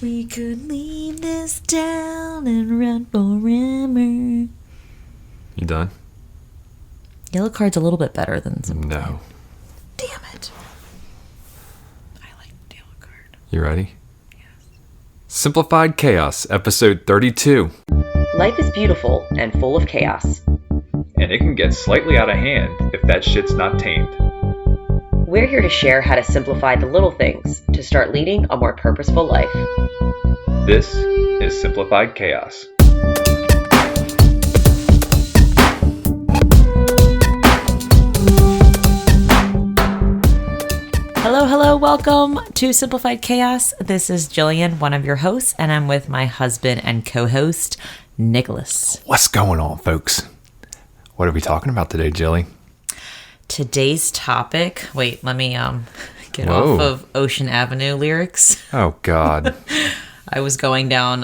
We could leave this town and run forever. You done? Yellow Card's a little bit better than Simplified. No. Damn it. I like Yellow Card. You ready? Yes. Simplified Chaos, episode 32. Life is beautiful and full of chaos. And it can get slightly out of hand if that shit's not tamed. We're here to share how to simplify the little things to start leading a more purposeful life. This is Simplified Chaos. Hello, welcome to Simplified Chaos. This is Jillian, one of your hosts, and I'm with my husband and co-host, Nicholas. What's going on, folks? What are we talking about today, Jilly? Today's topic, wait, let me get off of Ocean Avenue lyrics. Oh, God. I was going down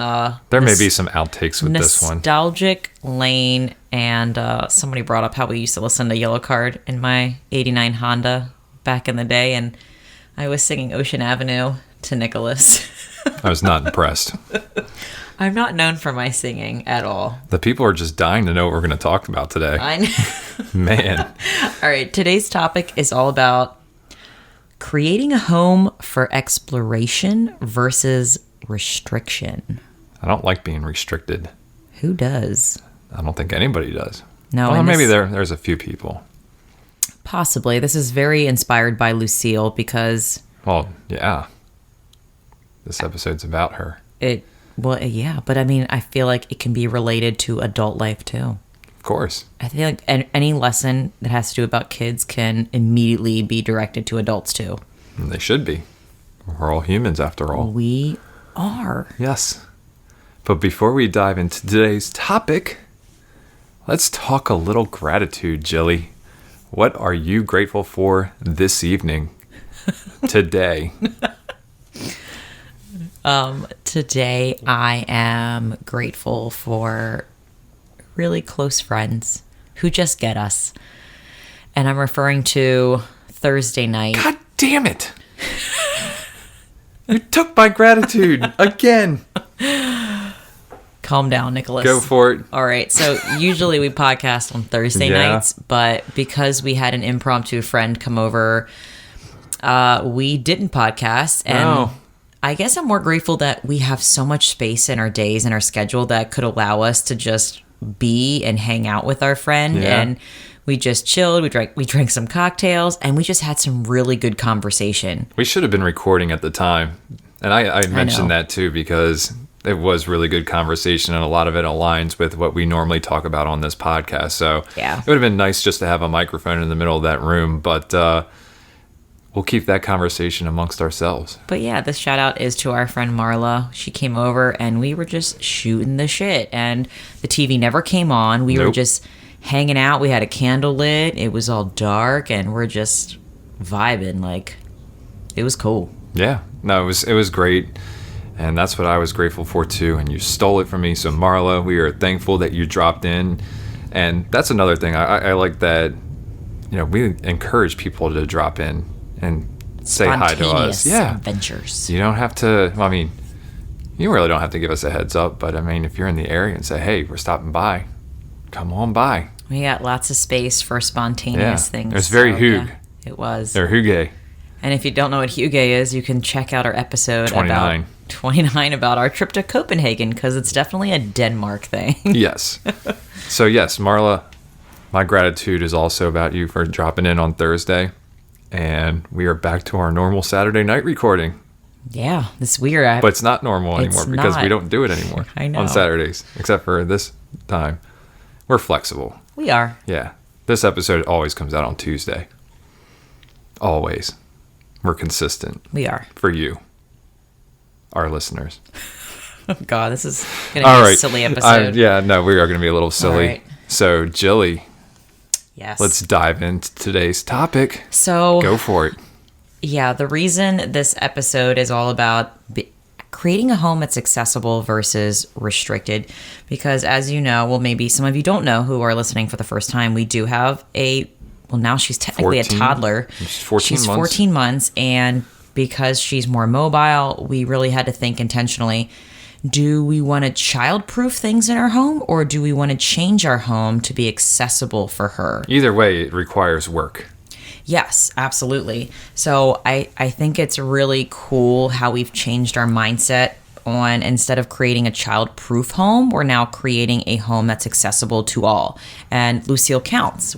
there may be some outtakes with this one. Nostalgic lane, and somebody brought up how we used to listen to Yellow Card in my 89 Honda back in the day, and I was singing Ocean Avenue to Nicholas. I was not impressed. I'm not known for my singing at all. The people are just dying to know what we're going to talk about today. I know. Man. All right, today's topic is all about creating a home for exploration versus restriction. I don't like being restricted. Who does? I don't think anybody does. No. Well, maybe there's a few people. Possibly. This is very inspired by Lucille because... Well, yeah. This episode's about her. Well, yeah, but I mean, I feel like it can be related to adult life too. Of course. I feel like any lesson that has to do about kids can immediately be directed to adults too. And they should be. We're all humans after all. We are. Yes. But before we dive into today's topic, let's talk a little gratitude, Jilly. What are you grateful for this evening? Today? Today I am grateful for really close friends who just get us. And I'm referring to Thursday night. God damn it. You took my gratitude again. Calm down, Nicholas. Go for it. All right. So usually we podcast on Thursday nights, but because we had an impromptu friend come over, we didn't podcast. And I guess I'm more grateful that we have so much space in our days and our schedule that could allow us to just be and hang out with our friend. Yeah. And we just chilled. We drank some cocktails, and we just had some really good conversation. We should have been recording at the time. And I mentioned that too because it was really good conversation, and a lot of it aligns with what we normally talk about on this podcast. So yeah, it would have been nice just to have a microphone in the middle of that room, but we'll keep that conversation amongst ourselves. But yeah, this shout out is to our friend Marla. She came over and we were just shooting the shit, and the TV never came on. We were just hanging out. We had a candle lit. It was all dark, and we're just vibing. Like, it was cool. Yeah, no, it was great. And that's what I was grateful for too. And you stole it from me. So Marla, we are thankful that you dropped in. And that's another thing. I like that, we encourage people to drop in and say hi to us. Yeah. Adventures. You don't have to, you really don't have to give us a heads up. But if you're in the area and say, hey, we're stopping by, come on by. We got lots of space for spontaneous things. It was very Hug. Yeah, it was. They're Hugay. And if you don't know what Hugay is, you can check out our episode 29 about our trip to Copenhagen, because it's definitely a Denmark thing. Yes. So yes, Marla, my gratitude is also about you for dropping in on Thursday. And we are back to our normal Saturday night recording. Yeah, it's weird. But it's not normal anymore because we don't do it anymore on Saturdays, except for this time. We're flexible. We are. Yeah. This episode always comes out on Tuesday. Always. We're consistent. We are. For you, our listeners. Oh, God, this is going to be a silly episode. We are going to be a little silly. Right. So, Jilly. Yes. Let's dive into today's topic. So, go for it. Yeah, the reason this episode is all about creating a home that's accessible versus restricted, because as you know, well, maybe some of you don't know who are listening for the first time, we do have now she's technically 14? A toddler. She's 14 months, and because she's more mobile, we really had to think intentionally. Do we want to childproof things in our home, or do we want to change our home to be accessible for her? Either way, it requires work. Yes, absolutely. So I think it's really cool how we've changed our mindset on, instead of creating a child-proof home, we're now creating a home that's accessible to all. And Lucille counts.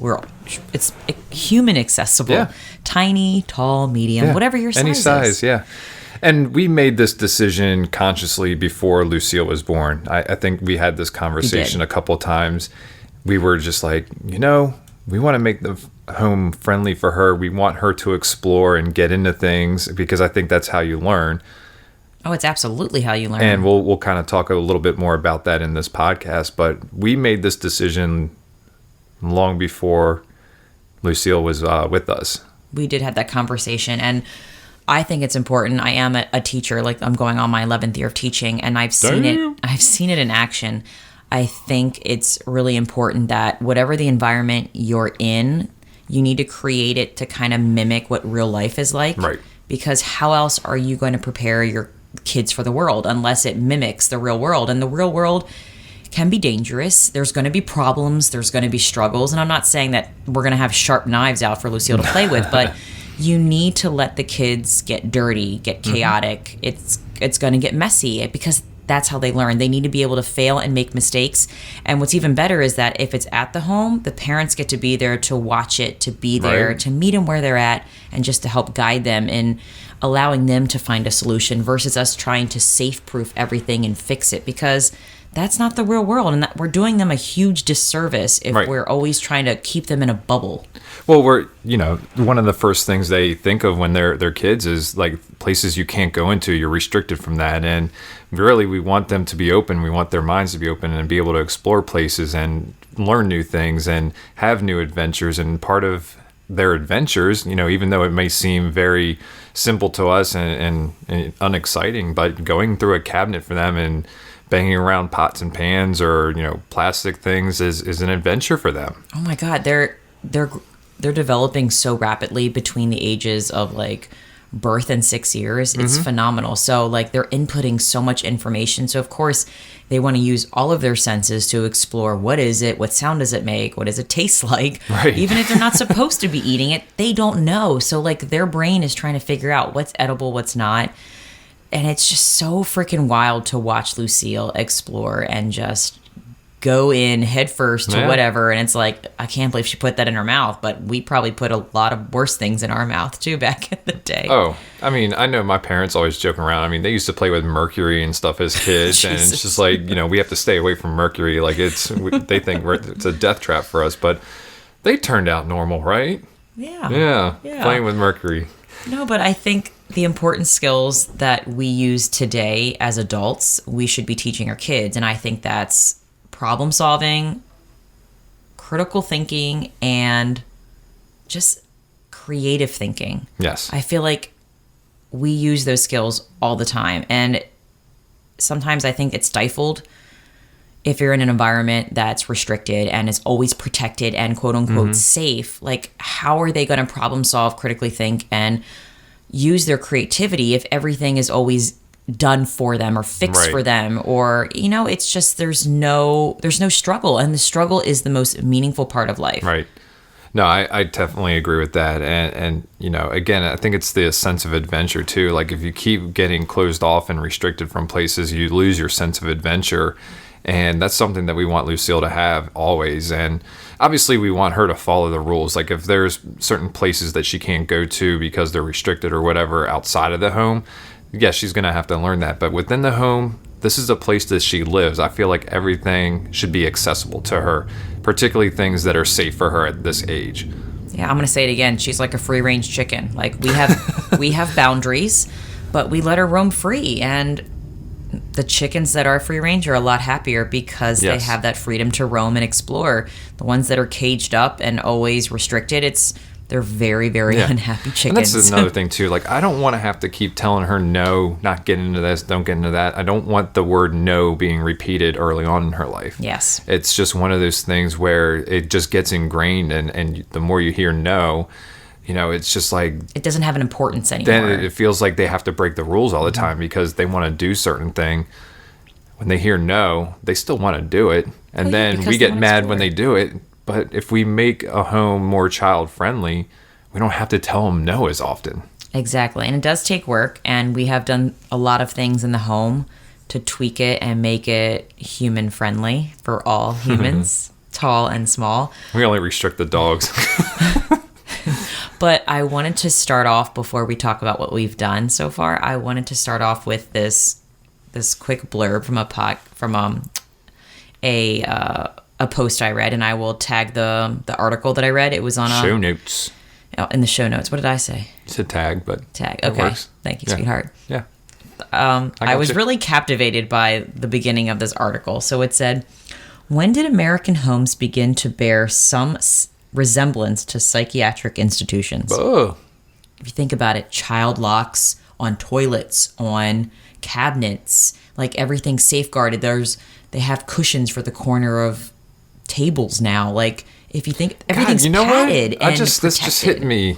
It's human accessible. Yeah. Tiny, tall, medium, whatever your size is. Any size, yeah. And we made this decision consciously before Lucille was born. I think we had this conversation a couple times. We were just like, we want to make the home friendly for her. We want her to explore and get into things, because I think that's how you learn. Oh, it's absolutely how you learn. And we'll kind of talk a little bit more about that in this podcast. But we made this decision long before Lucille was with us. We did have that conversation, and I think it's important. I am a teacher, like I'm going on my 11th year of teaching, and I've seen it in action. I think it's really important that whatever the environment you're in, you need to create it to kind of mimic what real life is like. Right. Because how else are you going to prepare your kids for the world unless it mimics the real world? And the real world can be dangerous. There's going to be problems. There's going to be struggles. And I'm not saying that we're going to have sharp knives out for Lucille to play with, but you need to let the kids get dirty, get chaotic. It's going to get messy, because that's how they learn. They need to be able to fail and make mistakes. And what's even better is that if it's at the home, the parents get to be there to watch it, to be there, to meet them where they're at, and just to help guide them in allowing them to find a solution, versus us trying to safe-proof everything and fix it, because that's not the real world, and that we're doing them a huge disservice if we're always trying to keep them in a bubble. Well, one of the first things they think of when they're kids is like places you can't go into. You're restricted from that, and really we want them to be open. We want their minds to be open and be able to explore places and learn new things and have new adventures. And part of their adventures, even though it may seem very simple to us and unexciting, but going through a cabinet for them and banging around pots and pans or plastic things is an adventure for them. Oh my God, they're developing so rapidly between the ages of like birth and 6 years. It's phenomenal. So like they're inputting so much information. So of course they want to use all of their senses to explore, what is it? What sound does it make? What does it taste like? Right. Even if they're not supposed to be eating it, they don't know. So like their brain is trying to figure out what's edible, what's not. And it's just so freaking wild to watch Lucille explore and just go in head first to whatever. And it's like, I can't believe she put that in her mouth, but we probably put a lot of worse things in our mouth too back in the day. Oh, I mean, I know my parents always joke around. I mean, they used to play with mercury and stuff as kids, and it's just like, we have to stay away from mercury. Like they think it's a death trap for us, but they turned out normal, right? Yeah. Playing with mercury. No, but I think the important skills that we use today as adults, we should be teaching our kids. And I think that's problem solving, critical thinking, and just creative thinking. Yes. I feel like we use those skills all the time. And sometimes I think it's stifled if you're in an environment that's restricted and is always protected and quote unquote safe. Like, how are they going to problem solve, critically think, and use their creativity if everything is always done for them or fixed for them? Or, it's just, there's no struggle, and the struggle is the most meaningful part of life. Right. No, I definitely agree with that. And again, I think it's the sense of adventure too. Like if you keep getting closed off and restricted from places, you lose your sense of adventure. And that's something that we want Lucille to have always. And obviously we want her to follow the rules. Like if there's certain places that she can't go to because they're restricted or whatever outside of the home, yes, she's going to have to learn that. But within the home, this is a place that she lives. I feel like everything should be accessible to her, particularly things that are safe for her at this age. Yeah, I'm going to say it again. She's like a free-range chicken. Like we have boundaries, but we let her roam free. And the chickens that are free range are a lot happier because they have that freedom to roam and explore. The ones that are caged up and always restricted, they're very, very unhappy chickens. And that's another thing too. Like, I don't want to have to keep telling her no, not get into this, don't get into that. I don't want the word no being repeated early on in her life. Yes. It's just one of those things where it just gets ingrained, and the more you hear no, it's just like it doesn't have an importance anymore. then it feels like they have to break the rules all the time because they want to do certain thing. When they hear no, they still want to do it, and then we get mad when they do it. But if we make a home more child friendly, we don't have to tell them no as often. Exactly. And it does take work, and we have done a lot of things in the home to tweak it and make it human friendly for all humans, tall and small. We only restrict the dogs. But I wanted to start off, before we talk about what we've done so far, I wanted to start off with this quick blurb from a post I read, and I will tag the article that I read. It was on show notes. In the show notes. What did I say? It's a tag, but tag. It Okay, works. Thank you, sweetheart. Yeah. I was really captivated by the beginning of this article. So it said, when did American homes begin to bear some resemblance to psychiatric institutions? Oh. If you think about it, child locks on toilets, on cabinets, like everything's safeguarded. They have cushions for the corner of tables now. Like, if you think everything's padded and this just hit me.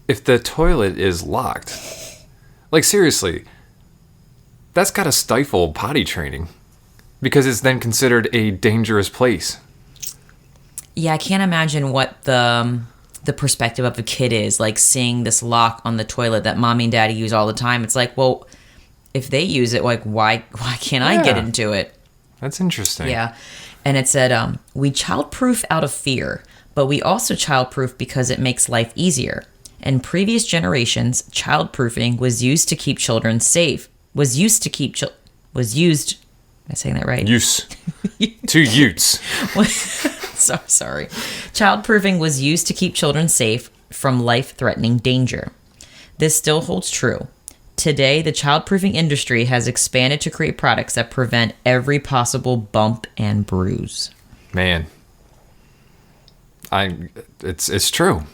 If the toilet is locked, like seriously, that's got to stifle potty training because it's then considered a dangerous place. Yeah, I can't imagine what the perspective of a kid is, like seeing this lock on the toilet that mommy and daddy use all the time. It's like, well, if they use it, like why can't I get into it? That's interesting. Yeah. And it said, we childproof out of fear, but we also childproof because it makes life easier. In previous generations, childproofing was used to keep children safe. Am I saying that right? Use. Two utes. So sorry. Childproofing was used to keep children safe from life-threatening danger. This still holds true. Today, the childproofing industry has expanded to create products that prevent every possible bump and bruise. Man, it's true.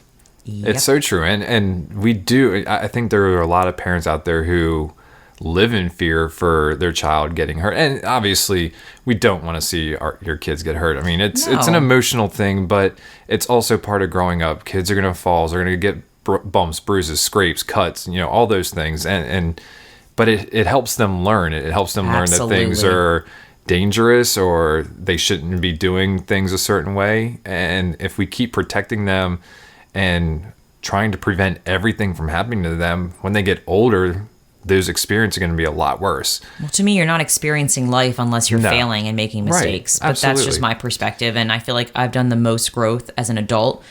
Yep. It's so true, and we do. I think there are a lot of parents out there who live in fear for their child getting hurt, and obviously, we don't want to see your kids get hurt. I mean, it's an emotional thing, but it's also part of growing up. Kids are gonna fall, they're gonna get bumps, bruises, scrapes, cuts, all those things, but it helps them learn. It helps them learn that things are dangerous or they shouldn't be doing things a certain way. And if we keep protecting them and trying to prevent everything from happening to them, when they get older, those experiences are going to be a lot worse. Well, to me, you're not experiencing life unless you're failing and making mistakes. Right. But that's just my perspective. And I feel like I've done the most growth as an adult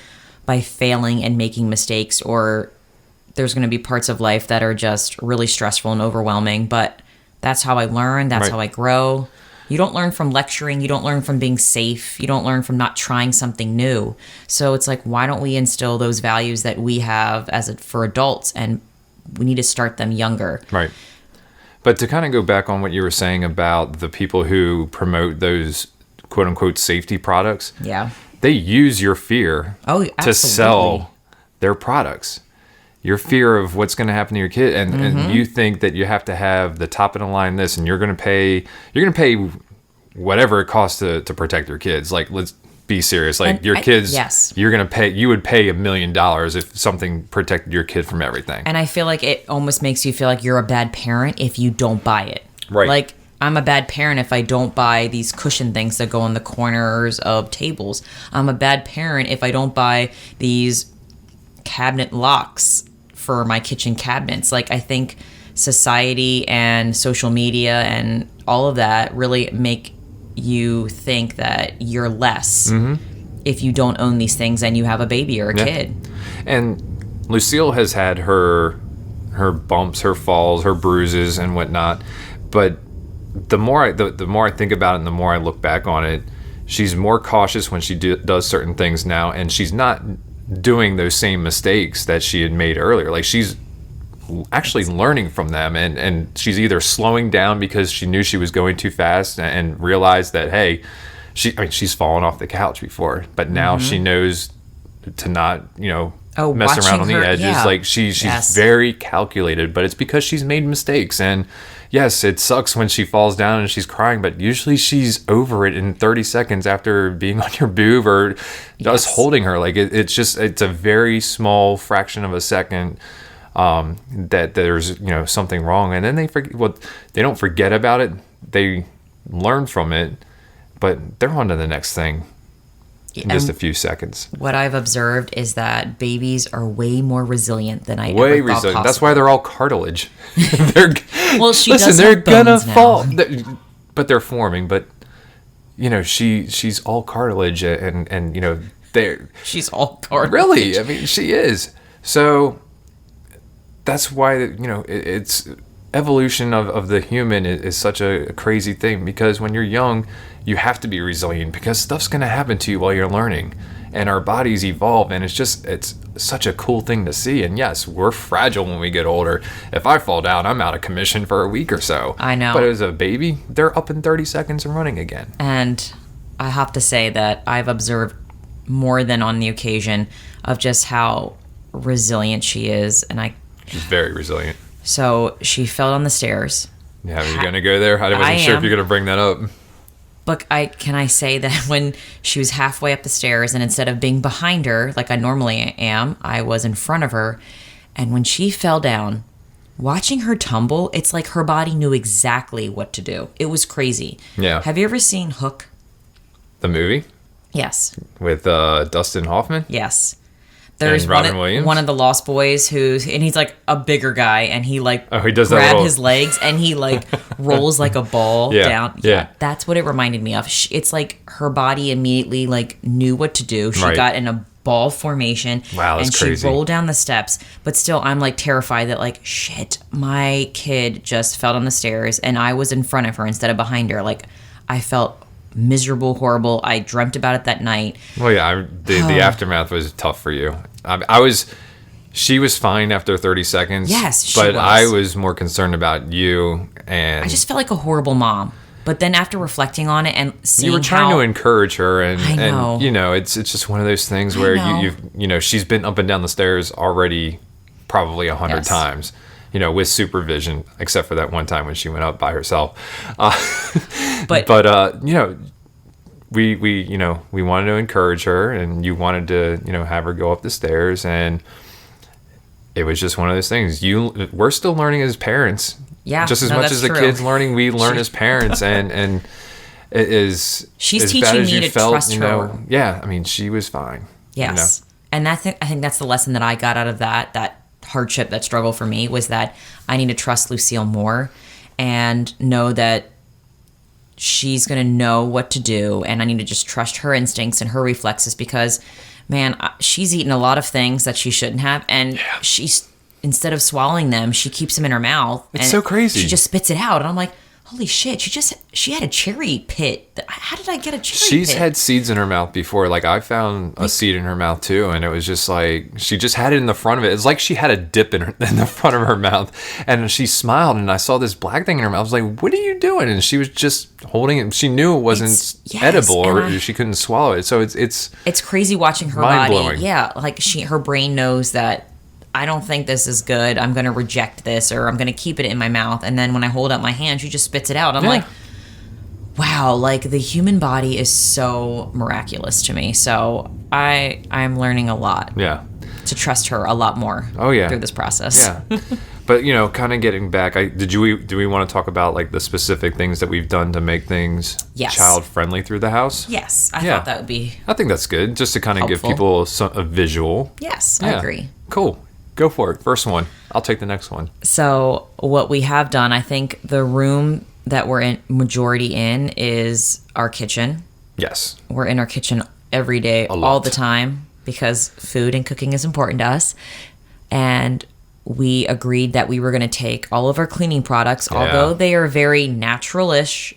by failing and making mistakes, or there's going to be parts of life that are just really stressful and overwhelming. But that's how I learn. That's how I grow. You don't learn from lecturing. You don't learn from being safe. You don't learn from not trying something new. So it's like, why don't we instill those values that we have for adults, and we need to start them younger. Right. But to kind of go back on what you were saying about the people who promote those quote unquote safety products. Yeah. They use your fear to sell their products. Your fear of what's going to happen to your kid, and you think that you have to have the top of the line this, and you're going to pay whatever it costs to protect your kids. Like, let's be serious. Like, your kids, you would pay $1 million if something protected your kid from everything. And I feel like it almost makes you feel like you're a bad parent if you don't buy it. Right. Like, I'm a bad parent if I don't buy these cushion things that go on the corners of tables. I'm a bad parent if I don't buy these cabinet locks for my kitchen cabinets. Like, I think society and social media and all of that really make you think that you're less if you don't own these things and you have a baby or a kid. And Lucille has had her bumps, her falls, her bruises and whatnot, but the more I think about it and the more I look back on it, she's more cautious when she does certain things now, and she's not doing those same mistakes that she had made earlier. Like, she's actually learning from them, and she's either slowing down because she knew she was going too fast and realized that, hey, she's fallen off the couch before, but now she knows to not, messing around on the edges. Yeah. Like she's very calculated, but it's because she's made mistakes. And yes, it sucks when she falls down and she's crying, but usually she's over it in 30 seconds after being on your boob or just holding her. Like it's a very small fraction of a second that there's something wrong, and then they don't forget about it. They learn from it, but they're on to the next thing in just a few seconds. What I've observed is that babies are way more resilient than I ever thought possible. That's why they're all cartilage. They're gonna fall, but they're forming. But she's all cartilage, and she's all cartilage. Really, I mean, she is. So that's why it's evolution of the human is such a crazy thing, because when you're young, you have to be resilient because stuff's going to happen to you while you're learning, and our bodies evolve, and it's such a cool thing to see. And yes, we're fragile when we get older. If I fall down, I'm out of commission for a week or so. I know. But as a baby, they're up in 30 seconds and running again. And I have to say that I've observed more than on the occasion of just how resilient she is, and she's very resilient. So she fell down the stairs. Yeah, are you going to go there? I wasn't sure if you're going to bring that up. But can I say that when she was halfway up the stairs, and instead of being behind her like I normally am, I was in front of her. And when she fell down, watching her tumble, it's like her body knew exactly what to do. It was crazy. Yeah. Have you ever seen Hook? The movie? Yes. With Dustin Hoffman? Yes. There's Robin Williams? One of the Lost Boys and he's like a bigger guy, and he he does grab his legs and he like rolls like a ball down. Yeah. That's what it reminded me of. It's like her body immediately like knew what to do. She got in a ball formation. Wow, that's crazy. She rolled down the steps, but still I'm like terrified that like, shit, my kid just fell down the stairs and I was in front of her instead of behind her. Like I felt miserable, horrible. I dreamt about it that night. Well, yeah, the aftermath was tough for you. She was fine after 30 seconds. Yes, she but was. I was more concerned about you, and I just felt like a horrible mom. But then after reflecting on it and seeing you were trying to encourage her, and I know. and it's just one of those things where you've she's been up and down the stairs already probably 100 times. With supervision, except for that one time when she went up by herself. But we wanted to encourage her, and you wanted to, have her go up the stairs, and it was just one of those things. We're still learning as parents. Yeah. Just as much as the kids learning, we learn as parents, and it is. She's as teaching bad as me you to felt, trust her. Yeah, I mean, she was fine. Yes. And I think that's the lesson that I got out of that hardship, that struggle for me, was that I need to trust Lucille more and know that she's going to know what to do, and I need to just trust her instincts and her reflexes, because man, she's eaten a lot of things that she shouldn't have, and she's, instead of swallowing them, she keeps them in her mouth. It's so crazy. She just spits it out, and I'm like, holy shit, she had a cherry pit. How did I get a cherry pit? She's had seeds in her mouth before. Like, I found a seed in her mouth too, and it was just like, she just had it in the front of it. It's like she had a dip in the front of her mouth, and she smiled, and I saw this black thing in her mouth. I was like, what are you doing? And she was just holding it. She knew it wasn't edible, or she couldn't swallow it. So it's crazy watching her mind-blowing. body. Yeah, like her brain knows that I don't think this is good. I'm going to reject this, or I'm going to keep it in my mouth. And then when I hold up my hand, she just spits it out. I'm like, wow, like the human body is so miraculous to me. So I'm learning a lot. Yeah. To trust her a lot more. Oh, yeah. Through this process. Yeah. But, kind of getting back, do we want to talk about like the specific things that we've done to make things child friendly through the house? Yes. I thought that would be I think that's good, just to kind of give people a visual. Yes, I agree. Cool. Go for it. First one. I'll take the next one. So what we have done, I think the room that we're in majority in is our kitchen. Yes. We're in our kitchen every day, all the time, because food and cooking is important to us. And we agreed that we were going to take all of our cleaning products, although they are very naturalish.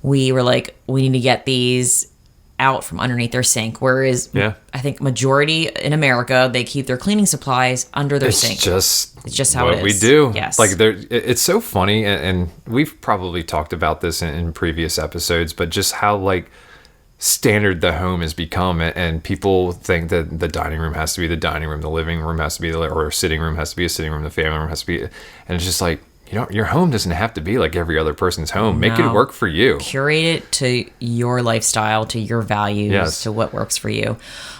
We were like, we need to get these out from underneath their sink, whereas I think majority in America, they keep their cleaning supplies under their sink. It's just how what it is. we do. Yes. Like it's so funny, and we've probably talked about this in previous episodes, but just how like standard the home has become, and people think that the dining room has to be the dining room, the living room has to be or sitting room has to be a sitting room, the family room has to be, and it's just like, your home doesn't have to be like every other person's home. Make it work for you. Curate it to your lifestyle, to your values, to what works for you.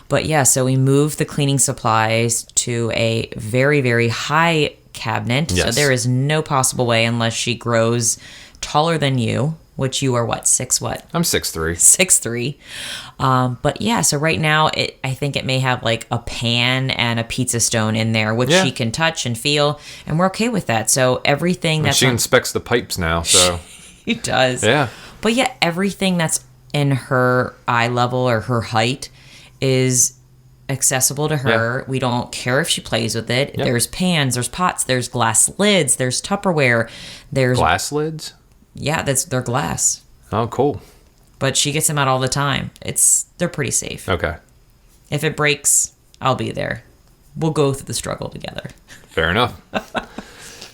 But yeah, so we moved the cleaning supplies to a very, very high cabinet. Yes. So there is no possible way, unless she grows taller than you, which you are what, 6 what? I'm 6'3". 6'3". But yeah, so right now I think it may have like a pan and a pizza stone in there, which she can touch and feel, and we're okay with that. So everything she inspects the pipes now, so she does. Yeah. But yeah, everything that's in her eye level or her height is accessible to her. Yeah. We don't care if she plays with it. Yep. There's pans, there's pots, there's glass lids, there's Tupperware, there's glass lids. Yeah, they're glass. Oh, cool. But she gets them out all the time. They're pretty safe. Okay. If it breaks, I'll be there. We'll go through the struggle together. Fair enough.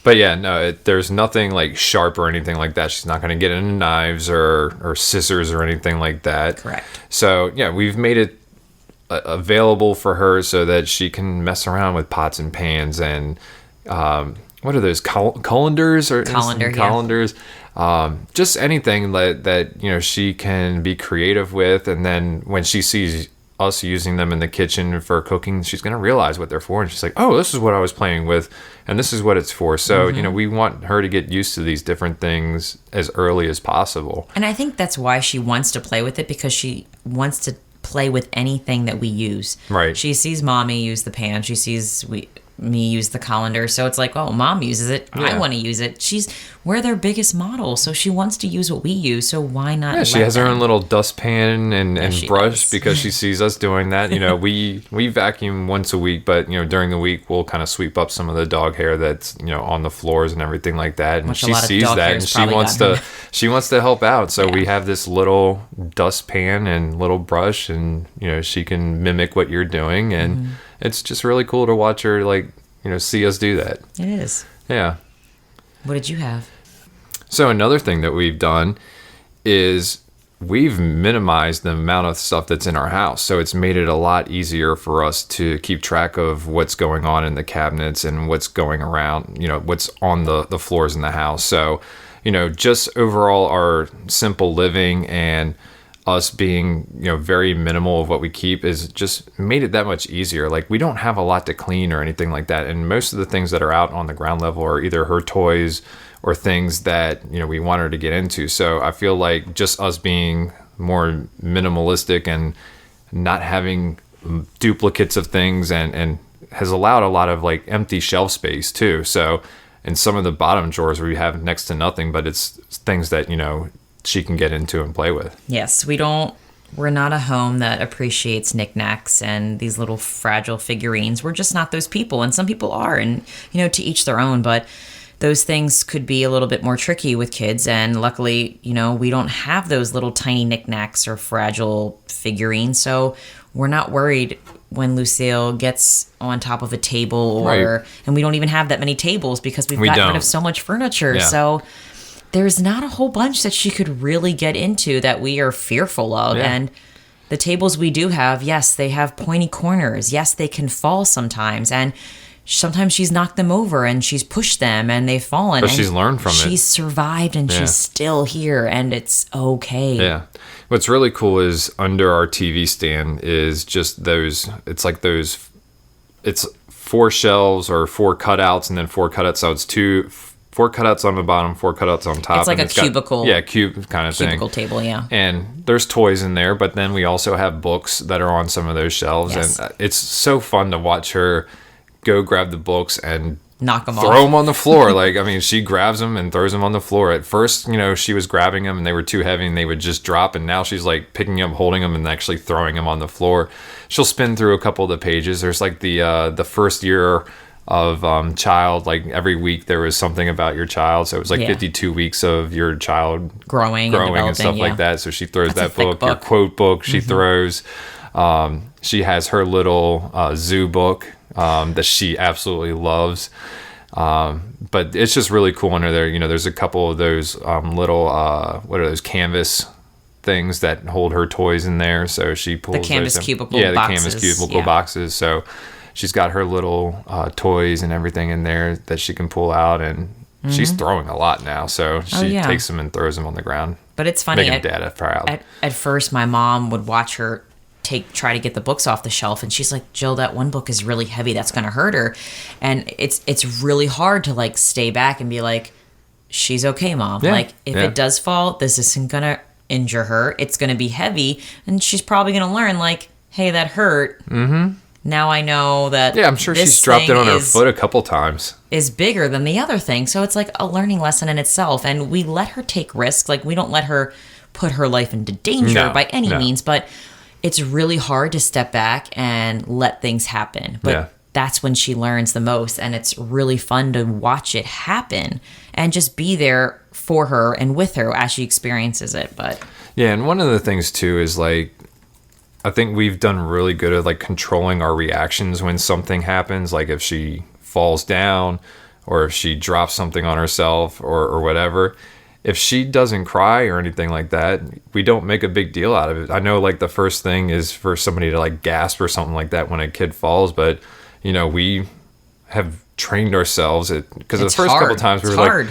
But yeah, no, there's nothing like sharp or anything like that. She's not going to get into knives or scissors or anything like that. Correct. So yeah, we've made it available for her so that she can mess around with pots and pans and what are those, colanders or colanders? Just anything that she can be creative with, and then when she sees us using them in the kitchen for cooking, she's going to realize what they're for, and she's like, oh, this is what I was playing with, and this is what it's for. So we want her to get used to these different things as early as possible. And I think that's why she wants to play with it, because she wants to play with anything that we use. Right. She sees mommy use the pan, she sees me use the colander, so it's like, oh, mom uses it, I want to use it. We're their biggest model, so she wants to use what we use, so why not? Yeah, she has her own little dustpan and brush does. because she sees us doing that. We vacuum once a week, but during the week we'll kind of sweep up some of the dog hair that's on the floors and everything like that, and she sees that and she wants to help out. So we have this little dustpan and little brush, and she can mimic what you're doing, and it's just really cool to watch her see us do that. It is. Yeah. What did you have? So another thing that we've done is we've minimized the amount of stuff that's in our house. So it's made it a lot easier for us to keep track of what's going on in the cabinets and what's going around, what's on the floors in the house. So, just overall our simple living and us being, very minimal of what we keep is just made it that much easier. Like, we don't have a lot to clean or anything like that. And most of the things that are out on the ground level are either her toys or things that, we want her to get into. So I feel like just us being more minimalistic and not having duplicates of things and has allowed a lot of empty shelf space too. So in some of the bottom drawers we have next to nothing, but it's things that, she can get into and play with. Yes, we're not a home that appreciates knickknacks and these little fragile figurines. We're just not those people, and some people are, and to each their own, but those things could be a little bit more tricky with kids, and luckily, we don't have those little tiny knickknacks or fragile figurines, so we're not worried when Lucille gets on top of a table and we don't even have that many tables because we've gotten rid of so much furniture. Yeah. So there's not a whole bunch that she could really get into that we are fearful of. Yeah. And the tables we do have, yes, they have pointy corners. Yes, they can fall sometimes. And sometimes she's knocked them over and she's pushed them and they've fallen. But she's learned from it. She's survived and she's still here, and it's okay. Yeah. What's really cool is under our TV stand is just those, it's 4 shelves or 4 cutouts and then 4 cutouts. So it's 4 cutouts on the bottom, 4 cutouts on top. It's like a cubicle. Cube kind of thing. Cubicle table, yeah. And there's toys in there, but then we also have books that are on some of those shelves. Yes. And it's so fun to watch her go grab the books and throw them on the floor. She grabs them and throws them on the floor. At first, she was grabbing them and they were too heavy and they would just drop. And now she's picking them, holding them, and actually throwing them on the floor. She'll spin through a couple of the pages. There's the first year of child, every week there was something about your child, so it was 52 weeks of your child growing and stuff like that. So she throws that book, your quote book she throws. She has her little zoo book that she absolutely loves, but it's just really cool under there. There's a couple of those little what are those, canvas things that hold her toys in there. So she pulls the canvas those cubicle the boxes. canvas cubicle boxes. So she's got her little toys and everything in there that she can pull out, and she's throwing a lot now. So she takes them and throws them on the ground. But it's funny. Making Dad proud. At first, my mom would watch her try to get the books off the shelf, and she's like, Jill, that one book is really heavy, that's gonna hurt her. And it's really hard to like stay back and be like, she's okay, Mom. Like if it does fall, this isn't gonna injure her, it's gonna be heavy, and she's probably gonna learn like, hey, that hurt. Now I know that I'm sure she's dropped it on her foot a couple times, is bigger than the other thing. So it's like a learning lesson in itself, and we let her take risks. Like we don't let her put her life into danger by any means, but it's really hard to step back and let things happen. But that's when she learns the most. And it's really fun to watch it happen and just be there for her and with her as she experiences it. But yeah, and one of the things too is like, I think we've done really good at like controlling our reactions when something happens. Like if she falls down or if she drops something on herself or whatever. If she doesn't cry or anything like that, we don't make a big deal out of it. I know like the first thing is for somebody to like gasp or something like that when a kid falls, but you know, we have trained ourselves because the first couple times we were like,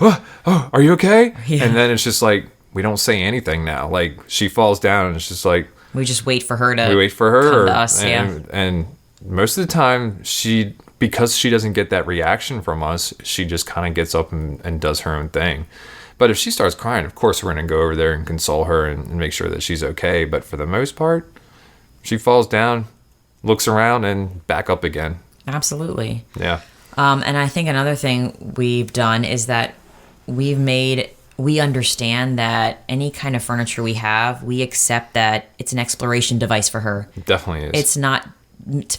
oh, are you okay? Yeah. And then it's just like, we don't say anything now. Like she falls down and it's just like, we just wait for her to come to us. And most of the time because she doesn't get that reaction from us, she just kind of gets up and does her own thing. But if she starts crying, of course, we're going to go over there and console her and make sure that she's okay. But for the most part, she falls down, looks around, and back up again. Absolutely. Yeah. And I think another thing we've done is that we understand that any kind of furniture we have, we accept that it's an exploration device for her. It definitely is. It's not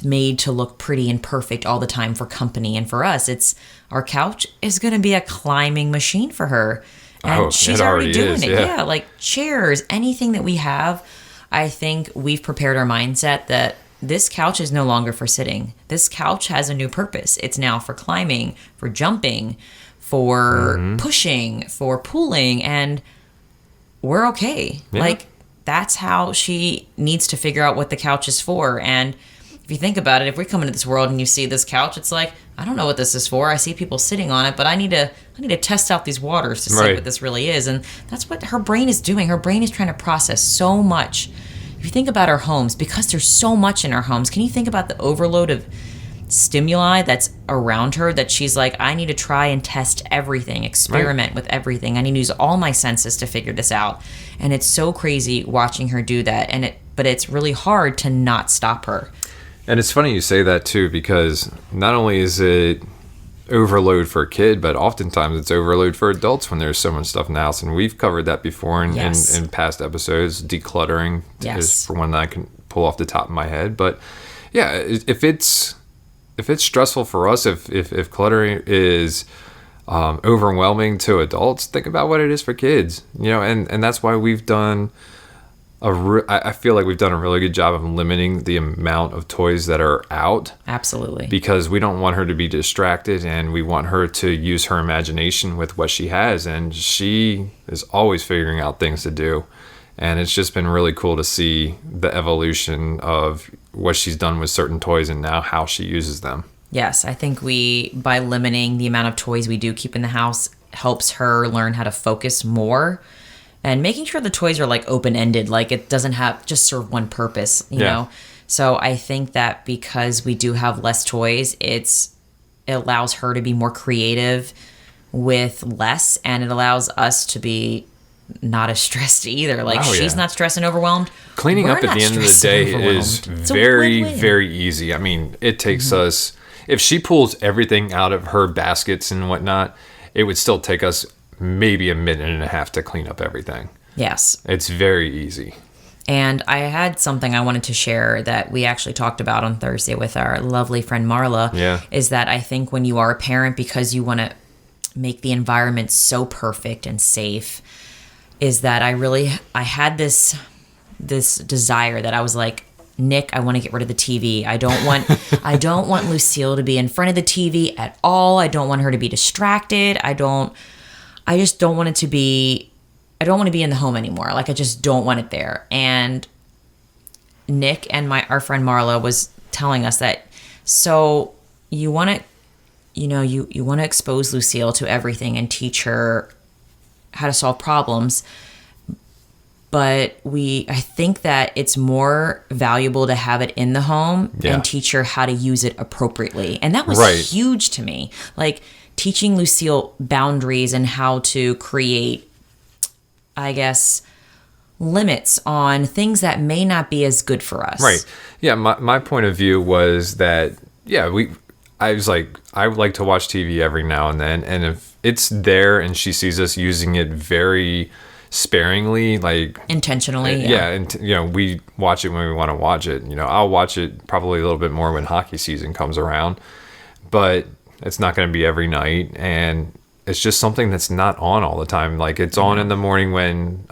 made to look pretty and perfect all the time for company. And for us, our couch is going to be a climbing machine for her. And she's already doing it. Yeah, like chairs, anything that we have. I think we've prepared our mindset that this couch is no longer for sitting. This couch has a new purpose. It's now for climbing, for jumping, for pushing, for pulling, and we're okay. Yeah. Like that's how she needs to figure out what the couch is for. And if you think about it, if we come into this world and you see this couch, it's like, I don't know what this is for. I see people sitting on it, but I need to test out these waters to see what this really is. And that's what her brain is doing. Her brain is trying to process so much. If you think about our homes, because there's so much in our homes, can you think about the overload of stimuli that's around her that she's like, I need to try and test everything, experiment with everything. I need to use all my senses to figure this out. And it's so crazy watching her do that. But it's really hard to not stop her. And it's funny you say that too, because not only is it overload for a kid, but oftentimes it's overload for adults when there's so much stuff in the house. And we've covered that before in past episodes. Decluttering is for one that I can pull off the top of my head. But yeah, if it's stressful for us, if cluttering is overwhelming to adults, think about what it is for kids. You know, and that's why we've done I feel like we've done a really good job of limiting the amount of toys that are out. Absolutely. Because we don't want her to be distracted, and we want her to use her imagination with what she has. And she is always figuring out things to do. And it's just been really cool to see the evolution of what she's done with certain toys and now how she uses them. Yes, I think by limiting the amount of toys we do keep in the house helps her learn how to focus more. And making sure the toys are like open-ended, like it doesn't have just serve one purpose, you know? So I think that because we do have less toys, it allows her to be more creative with less, and it allows us to be not as stressed either. Like she's not stressed and overwhelmed. Cleaning up at the end of the day is very, very easy. I mean, it takes us, if she pulls everything out of her baskets and whatnot, it would still take us maybe a minute and a half to clean up everything. Yes. It's very easy. And I had something I wanted to share that we actually talked about on Thursday with our lovely friend Marla. Yeah. Is that I think when you are a parent, because you want to make the environment so perfect and safe, is that I had this desire that I was like, Nick, I want to get rid of the TV. I don't want Lucille to be in front of the TV at all. I don't want her to be distracted. I just don't want it to be I don't want to be in the home anymore. Like, I just don't want it there. And Nick and our friend Marla was telling us that, so you want to, you want to expose Lucille to everything and teach her how to solve problems. But I think that it's more valuable to have it in the home and teach her how to use it appropriately. And that was huge to me. Like, teaching Lucille boundaries and how to create, I guess, limits on things that may not be as good for us. Right. Yeah. My point of view was that, I was like, I would like to watch TV every now and then. And if it's there and she sees us using it very sparingly, like intentionally, and we watch it when we want to watch it. I'll watch it probably a little bit more when hockey season comes around, but it's not going to be every night, and it's just something that's not on all the time. Like, it's on in the morning when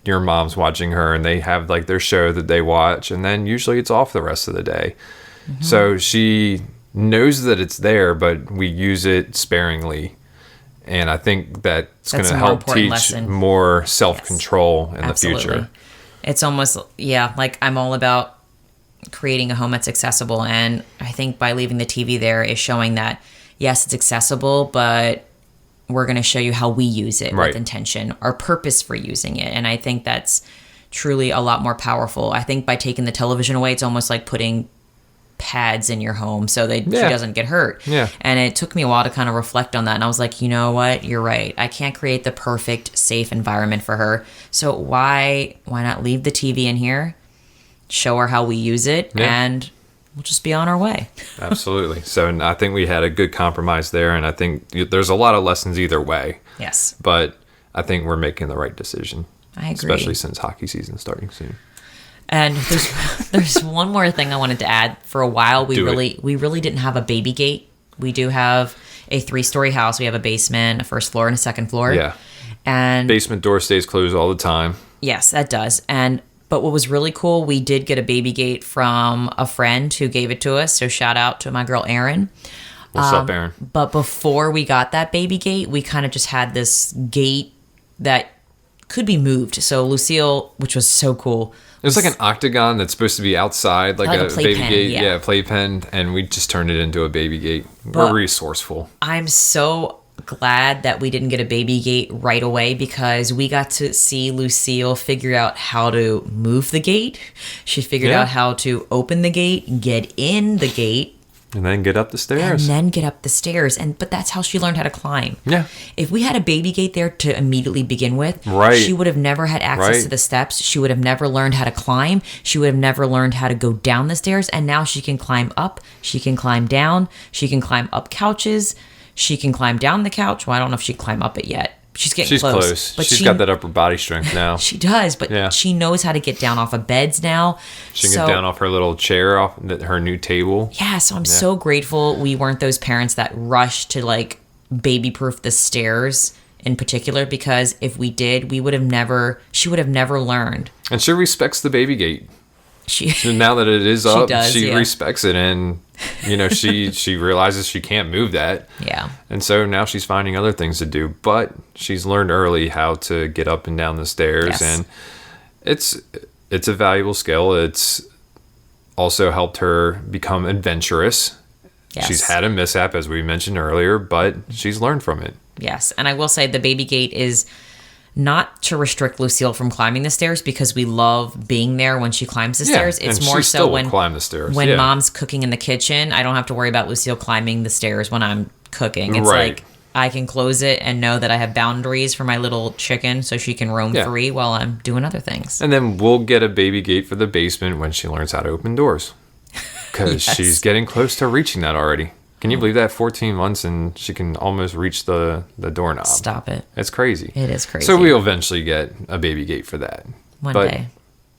your mom's watching her and they have like their show that they watch, and then usually it's off the rest of the day. So she knows that it's there, but we use it sparingly. And I think that's going to help teach more self-control in the future. It's almost, like, I'm all about creating a home that's accessible. And I think by leaving the TV there is showing that, yes, it's accessible, but we're going to show you how we use it with intention, our purpose for using it. And I think that's truly a lot more powerful. I think by taking the television away, it's almost like putting pads in your home so that she doesn't get hurt. And it took me a while to kind of reflect on that, and I was like, you know what, you're right, I can't create the perfect safe environment for her, so why not leave the TV in here, show her how we use it, and we'll just be on our way. Absolutely. So I think we had a good compromise there, and I think there's a lot of lessons either way. Yes, but I think we're making the right decision. I agree, especially since hockey season's starting soon. And there's one more thing I wanted to add. For a while, we really didn't have a baby gate. We do have a 3-story house. We have a basement, a first floor, and a second floor. Yeah. And basement door stays closed all the time. Yes, that does. But what was really cool, we did get a baby gate from a friend who gave it to us. So shout out to my girl Erin. What's up, Erin? But before we got that baby gate, we kind of just had this gate that could be moved. So Lucille, which was so cool. It was like an octagon that's supposed to be outside, like a baby gate. Yeah, playpen. And we just turned it into a baby gate. We're resourceful. I'm so glad that we didn't get a baby gate right away, because we got to see Lucille figure out how to move the gate. She figured out how to open the gate, get in the gate. And then get up the stairs. But that's how she learned how to climb. Yeah. If we had a baby gate there to immediately begin with, she would have never had access to the steps. She would have never learned how to climb. She would have never learned how to go down the stairs. And now she can climb up. She can climb down. She can climb up couches. She can climb down the couch. Well, I don't know if she can climb up it yet. She's getting close. But she's got that upper body strength now. She does, but she knows how to get down off of beds now. She can get down off her little chair, off her new table. Yeah, so I'm so grateful we weren't those parents that rushed to like baby-proof the stairs in particular, because if we did, she would have never learned. And she respects the baby gate. Now that it is up, she respects it, and she realizes she can't move that. Yeah. And so now she's finding other things to do, but she's learned early how to get up and down the stairs, and it's a valuable skill. It's also helped her become adventurous. Yes. She's had a mishap, as we mentioned earlier, but she's learned from it. Yes. And I will say the baby gate is not to restrict Lucille from climbing the stairs, because we love being there when she climbs the stairs. It's more so when climb the stairs. When mom's cooking in the kitchen, I don't have to worry about Lucille climbing the stairs when I'm cooking. It's like I can close it and know that I have boundaries for my little chicken, so she can roam free while I'm doing other things. And then we'll get a baby gate for the basement when she learns how to open doors, because she's getting close to reaching that already. Can you believe that? 14 months and she can almost reach the doorknob. Stop it. It's crazy. It is crazy. So we'll eventually get a baby gate for that. One day.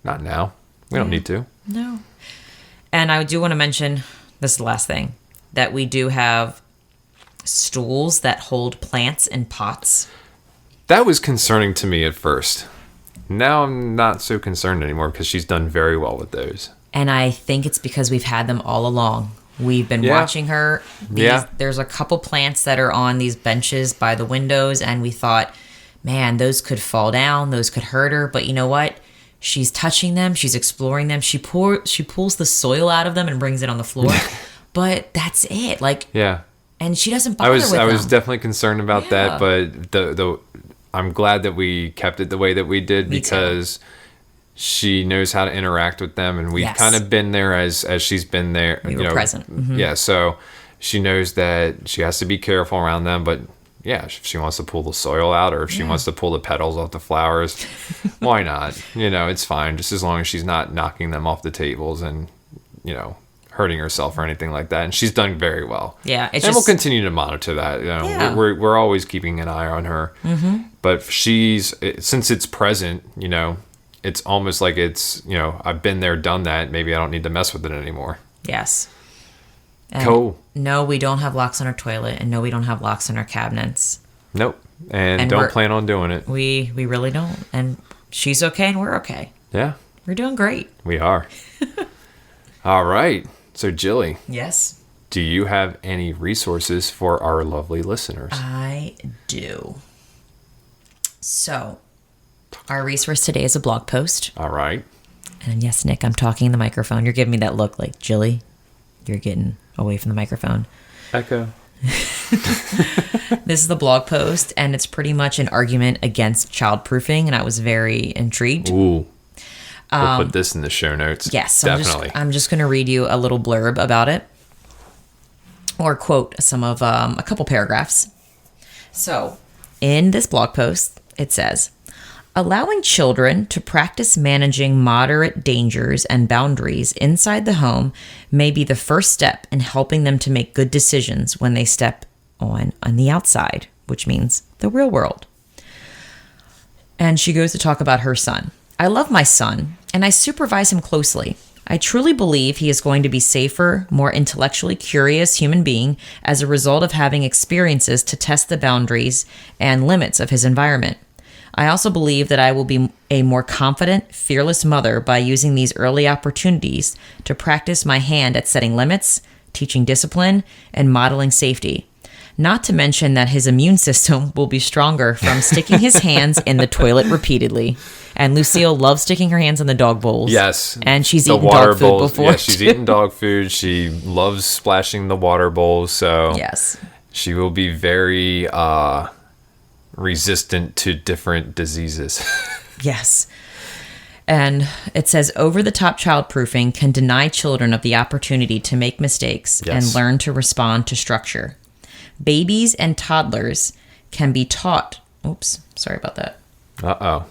Not now. We don't need to. No. And I do want to mention, this is the last thing, that we do have stools that hold plants in pots. That was concerning to me at first. Now I'm not so concerned anymore, because she's done very well with those. And I think it's because we've had them all along. We've been watching her. There's a couple plants that are on these benches by the windows, and we thought man, those could fall down, those could hurt her. But you know what? She's touching them. She's exploring them. She pulls the soil out of them and brings it on the floor. But that's it. Like, yeah. And she doesn't bother with them. I was definitely concerned about that, but the I'm glad that we kept it the way that we did because she knows how to interact with them, and we've kind of been there as she's been there. We were present. Mm-hmm. Yeah, so she knows that she has to be careful around them, but yeah, if she wants to pull the soil out or if she wants to pull the petals off the flowers, why not? It's fine, just as long as she's not knocking them off the tables and, hurting herself or anything like that. And she's done very well. Yeah. We'll continue to monitor that. We're always keeping an eye on her. Mm-hmm. But since it's present, it's almost like it's, I've been there, done that. Maybe I don't need to mess with it anymore. Yes. And cool. No, we don't have locks on our toilet, and no, we don't have locks on our cabinets. Nope. And don't plan on doing it. We really don't. And she's okay, and we're okay. Yeah. We're doing great. We are. All right. So, Jilly. Yes. Do you have any resources for our lovely listeners? I do. So, our resource today is a blog post. All right. And yes, Nick, I'm talking in the microphone. You're giving me that look like, Jilly, you're getting away from the microphone. Echo. This is the blog post, and it's pretty much an argument against childproofing, and I was very intrigued. Ooh. We'll put this in the show notes. Yes. Definitely. I'm just going to read you a little blurb about it, or quote some of a couple paragraphs. So, in this blog post, it says, allowing children to practice managing moderate dangers and boundaries inside the home may be the first step in helping them to make good decisions when they step on the outside, which means the real world. And she goes to talk about her son. I love my son, and I supervise him closely. I truly believe he is going to be safer, more intellectually curious human being as a result of having experiences to test the boundaries and limits of his environment. I also believe that I will be a more confident, fearless mother by using these early opportunities to practice my hand at setting limits, teaching discipline, and modeling safety. Not to mention that his immune system will be stronger from sticking his hands in the toilet repeatedly. And Lucille loves sticking her hands in the dog bowls. Yes. And she's eaten dog food before. Yeah, she's eaten dog food. She loves splashing the water bowls. So yes, she will be very resistant to different diseases. Yes. And it says, over-the-top childproofing can deny children of the opportunity to make mistakes and learn to respond to structure. Babies and toddlers can be taught... Oops, sorry about that. Uh-oh.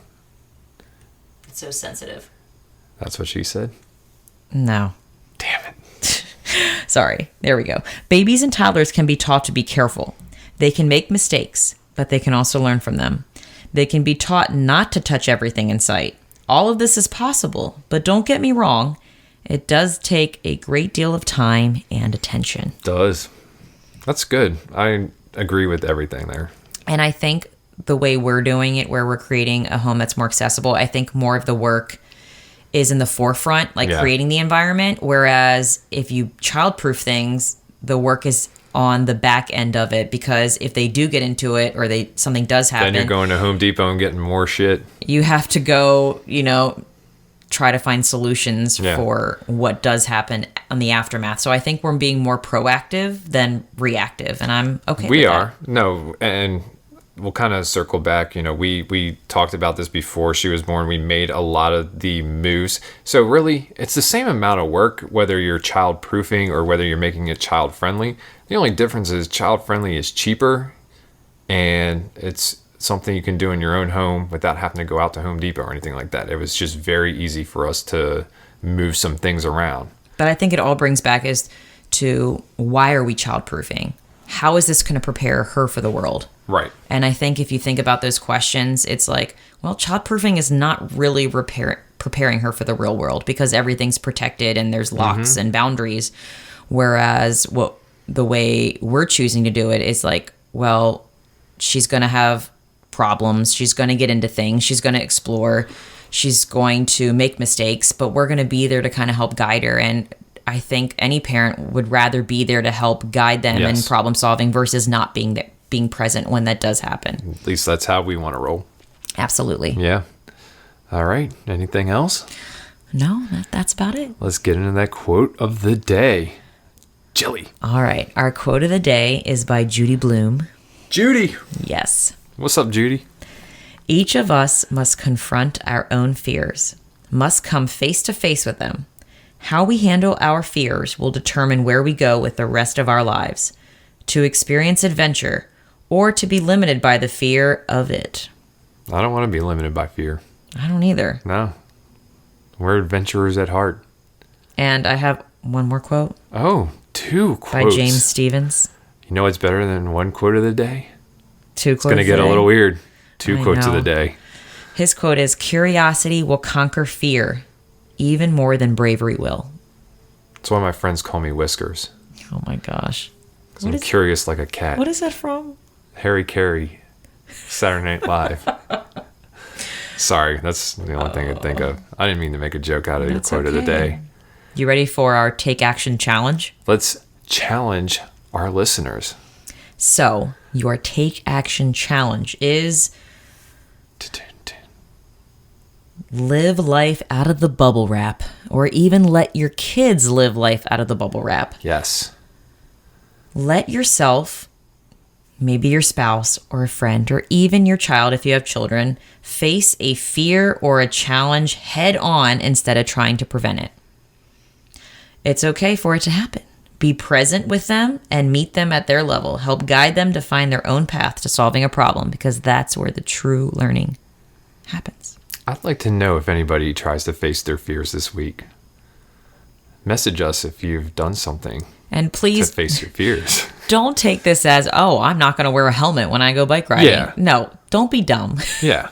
It's so sensitive. That's what she said? No. Damn it. Sorry. There we go. Babies and toddlers can be taught to be careful. They can make mistakes, but they can also learn from them. They can be taught not to touch everything in sight. All of this is possible, but don't get me wrong, it does take a great deal of time and attention. It does. That's good. I agree with everything there. And I think the way we're doing it, where we're creating a home that's more accessible, I think more of the work is in the forefront, like creating the environment. Whereas if you childproof things, the work is on the back end of it, because if they do get into it or something does happen, then you're going to Home Depot and getting more shit. You have to go, try to find solutions for what does happen on the aftermath. So I think we're being more proactive than reactive, and I'm okay with that. We are. No, and we'll kind of circle back. We talked about this before she was born. We made a lot of the moves. So really, it's the same amount of work, whether you're child-proofing or whether you're making it child-friendly. The only difference is child-friendly is cheaper, and it's something you can do in your own home without having to go out to Home Depot or anything like that. It was just very easy for us to move some things around. But I think it all brings back is to, why are we child-proofing? How is this going to prepare her for the world? Right. And I think if you think about those questions, it's like, well, child-proofing is not really preparing her for the real world, because everything's protected and there's locks and boundaries. Whereas the way we're choosing to do it is like, well, she's going to have problems. She's going to get into things. She's going to explore. She's going to make mistakes, but we're going to be there to kind of help guide her. And I think any parent would rather be there to help guide them in problem solving versus not being being present when that does happen. At least that's how we want to roll. Absolutely. Yeah. All right. Anything else? No, that's about it. Let's get into that quote of the day. Jilly. All right. Our quote of the day is by Judy Blume. Judy. Yes. What's up, Judy? Each of us must confront our own fears, must come face to face with them. How we handle our fears will determine where we go with the rest of our lives, to experience adventure or to be limited by the fear of it. I don't want to be limited by fear. I don't either. No. We're adventurers at heart. And I have one more quote. Oh, 2 quotes. By James Stevens. You know what's better than 1 quote of the day? 2 quotes. It's going to get a little weird. 2 quotes of the day. His quote is, "Curiosity will conquer fear, even more than bravery will." That's why my friends call me Whiskers. Oh my gosh. Because I'm curious like a cat. What is that from? Harry Carey, Saturday Night Live. Sorry, that's the only thing I could think of. I didn't mean to make a joke out of your quote of the day. You ready for our Take Action Challenge? Let's challenge our listeners. So, your Take Action Challenge is live life out of the bubble wrap, or even let your kids live life out of the bubble wrap. Yes. Let yourself, maybe your spouse or a friend, or even your child if you have children, face a fear or a challenge head on instead of trying to prevent it. It's okay for it to happen. Be present with them and meet them at their level. Help guide them to find their own path to solving a problem, because that's where the true learning happens. I'd like to know if anybody tries to face their fears this week. Message us if you've done something. And please to face your fears. Don't take this as, oh, I'm not going to wear a helmet when I go bike riding. Yeah. No, don't be dumb. Yeah.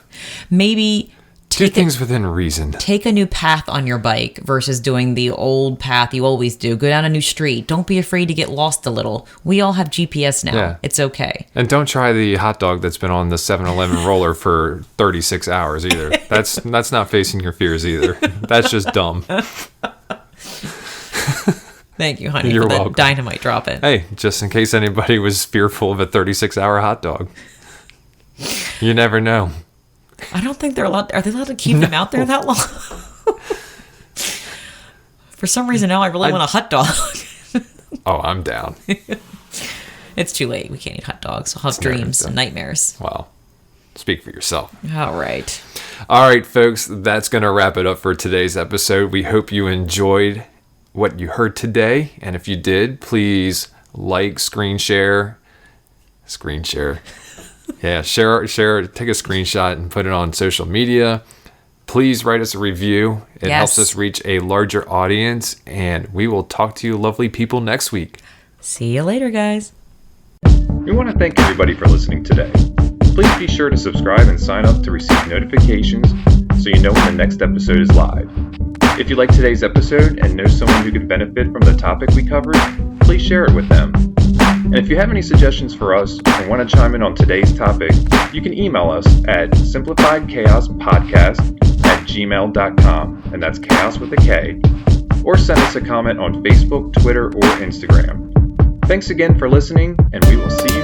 Maybe do things within reason. Take a new path on your bike versus doing the old path you always do. Go down a new street. Don't be afraid to get lost a little. We all have GPS now. Yeah. It's okay. And don't try the hot dog that's been on the 7-Eleven roller for 36 hours either. That's not facing your fears either. That's just dumb. Thank you, honey, You're for the welcome. dynamite drop it. Hey, just in case anybody was fearful of a 36-hour hot dog. You never know. I don't think they're allowed. Are they allowed to keep them out there that long? For some reason now I really want a hot dog. Oh, I'm down. It's too late. We can't eat hot dogs. We'll have dreams and nightmares. Well, speak for yourself. All right. All right, folks. That's going to wrap it up for today's episode. We hope you enjoyed what you heard today. And if you did, please like, screen share. Yeah, share, take a screenshot and put it on social media. Please write us a review. It helps us reach a larger audience, and we will talk to you lovely people next week. See you later, guys. We want to thank everybody for listening today. Please be sure to subscribe and sign up to receive notifications so you know when the next episode is live. If you like today's episode and know someone who could benefit from the topic we covered, please share it with them. And if you have any suggestions for us or want to chime in on today's topic, you can email us at simplifiedchaospodcast@gmail.com, and that's chaos with a K, or send us a comment on Facebook, Twitter, or Instagram. Thanks again for listening, and we will see you